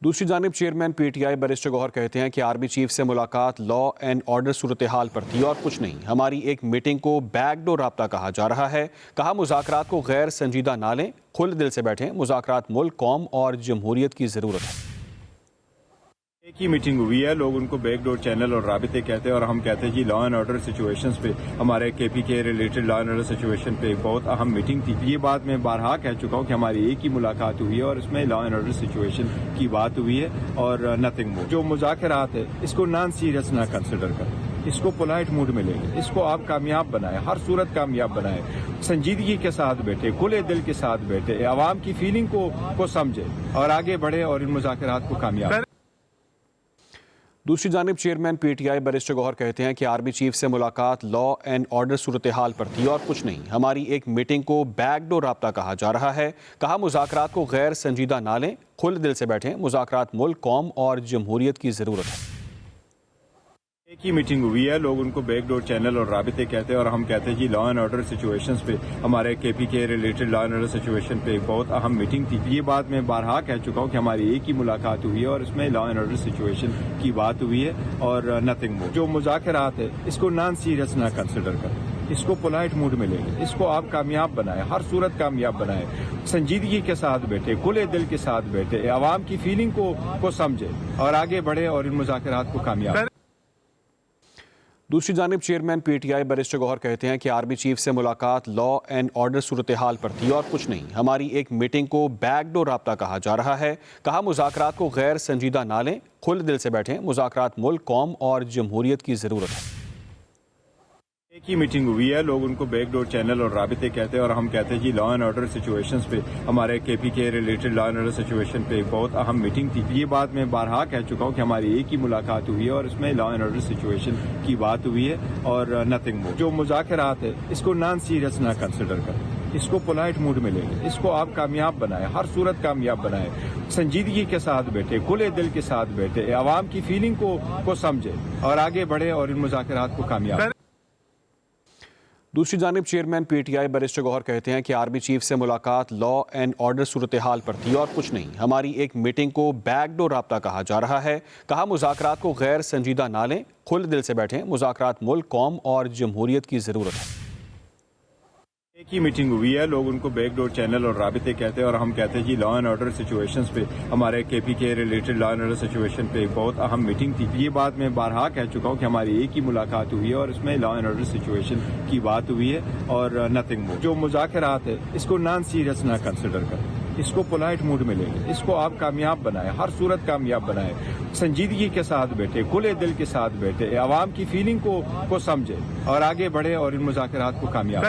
دوسری جانب chairman P T I barrister Gohar کہتے ہیں کہ آرمی چیف سے ملاقات لا اینڈ آرڈر صورتحال پر تھی اور کچھ نہیں. ہماری ایک میٹنگ کو بیک ڈور رابطہ کہا جا رہا ہے. کہا مذاکرات کو غیر سنجیدہ نہ لیں, کھلے دل سے بیٹھیں. مذاکرات ملک, قوم اور جمہوریت کی ضرورت ہے. ایک ہی میٹنگ ہوئی ہے, لوگ ان کو بیک ڈور چینل اور رابطے کہتے ہیں اور ہم کہتے ہیں جی لا اینڈ آرڈر سچویشنز پہ ہمارے کے پی کے related law and order situation پہ ایک بہت اہم میٹنگ تھی. یہ بات میں بارہا کہہ چکا ہوں کہ ہماری ایک ہی ملاقات ہوئی ہے اور اس میں لا اینڈ آرڈر سچویشن کی بات ہوئی ہے اور نتھنگ مور. جو مذاکرات ہے اس کو نان سیریس نہ کنسیڈر کریں, اس کو پولائٹ موڈ میں لیں گے, اس کو آپ کامیاب بنائیں, ہر صورت کامیاب بنائیں, سنجیدگی کے ساتھ بیٹھے, کھلے دل کے ساتھ بیٹھے, عوام کی فیلنگ کو سمجھے اور آگے بڑھے اور ان مذاکرات کو کامیاب. دوسری جانب chairman P T I barrister Gohar کہتے ہیں کہ آرمی چیف سے ملاقات لا اینڈ آرڈر صورتحال پر تھی اور کچھ نہیں. ہماری ایک میٹنگ کو بیک ڈور رابطہ کہا جا رہا ہے. کہا مذاکرات کو غیر سنجیدہ نہ لیں, کھلے دل سے بیٹھیں. مذاکرات ملک, قوم اور جمہوریت کی ضرورت ہے. ایک ہی میٹنگ ہوئی ہے, لوگ ان کو بیک ڈور چینل اور رابطے کہتے ہیں اور ہم کہتے ہیں جی لا اینڈ آرڈر سچویشنز پہ ہمارے کے پی کے related law and order situation پہ ایک بہت اہم میٹنگ تھی. یہ بات میں بارہا کہہ چکا ہوں کہ ہماری ایک ہی ملاقات ہوئی ہے اور اس میں لا اینڈ آرڈر سچویشن کی بات ہوئی ہے اور نتھنگ مور. جو مذاکرات ہے اس کو نان سیریس نہ کنسیڈر کریں, اس کو پولائٹ موڈ میں لیں گے, اس کو آپ کامیاب بنائیں, ہر صورت کامیاب بنائیں, سنجیدگی کے ساتھ بیٹھے, کھلے دل کے ساتھ بیٹھے, عوام کی فیلنگ کو سمجھے اور آگے بڑھے اور ان مذاکرات کو کامیاب. دوسری جانب chairman P T I barrister Gohar کہتے ہیں کہ آرمی چیف سے ملاقات لا اینڈ آرڈر صورتحال پر تھی اور کچھ نہیں. ہماری ایک میٹنگ کو بیک ڈور رابطہ کہا جا رہا ہے. کہا مذاکرات کو غیر سنجیدہ نہ لیں, کھلے دل سے بیٹھیں. مذاکرات ملک, قوم اور جمہوریت کی ضرورت ہے. ایک ہی میٹنگ ہوئی ہے, لوگ ان کو بیک ڈور چینل اور رابطے کہتے ہیں اور ہم کہتے ہیں جی لا اینڈ آرڈر سچویشنز پہ ہمارے کے پی کے related law and order situation پہ ایک بہت اہم میٹنگ تھی. یہ بات میں بارہا کہہ چکا ہوں کہ ہماری ایک ہی ملاقات ہوئی ہے اور اس میں لا اینڈ آرڈر سچویشن کی بات ہوئی ہے اور نتھنگ مور. جو مذاکرات ہے اس کو نان سیریس نہ کنسیڈر کریں, اس کو پولائٹ موڈ میں لیں گے, اس کو آپ کامیاب بنائیں, ہر صورت کامیاب بنائیں, سنجیدگی کے ساتھ بیٹھے, کھلے دل کے ساتھ بیٹھے, عوام کی فیلنگ کو سمجھے اور آگے بڑھے اور ان مذاکرات کو کامیاب. دوسری جانب chairman P T I barrister Gohar کہتے ہیں کہ آرمی چیف سے ملاقات لا اینڈ آرڈر صورتحال پر تھی اور کچھ نہیں. ہماری ایک میٹنگ کو بیک ڈور رابطہ کہا جا رہا ہے. کہا مذاکرات کو غیر سنجیدہ نہ لیں, کھلے دل سے بیٹھیں. مذاکرات ملک, قوم اور جمہوریت کی ضرورت ہے. ایک ہی میٹنگ ہوئی ہے, لوگ ان کو بیک ڈور چینل اور رابطے کہتے ہیں اور ہم کہتے ہیں جی لا اینڈ آرڈر سچویشنز پہ ہمارے کے پی کے related law and order situation پہ ایک بہت اہم میٹنگ تھی. یہ بات میں بارہا کہہ چکا ہوں کہ ہماری ایک ہی ملاقات ہوئی ہے اور اس میں لا اینڈ آرڈر سچویشن کی بات ہوئی ہے اور نتھنگ مور. جو مذاکرات ہے اس کو نان سیریس نہ کنسیڈر کریں, اس کو پولائٹ موڈ میں لیں گے, اس کو آپ کامیاب بنائیں, ہر صورت کامیاب بنائیں, سنجیدگی کے ساتھ بیٹھے, کھلے دل کے ساتھ بیٹھے, عوام کی فیلنگ کو سمجھے اور آگے بڑھے اور ان مذاکرات کو کامیاب.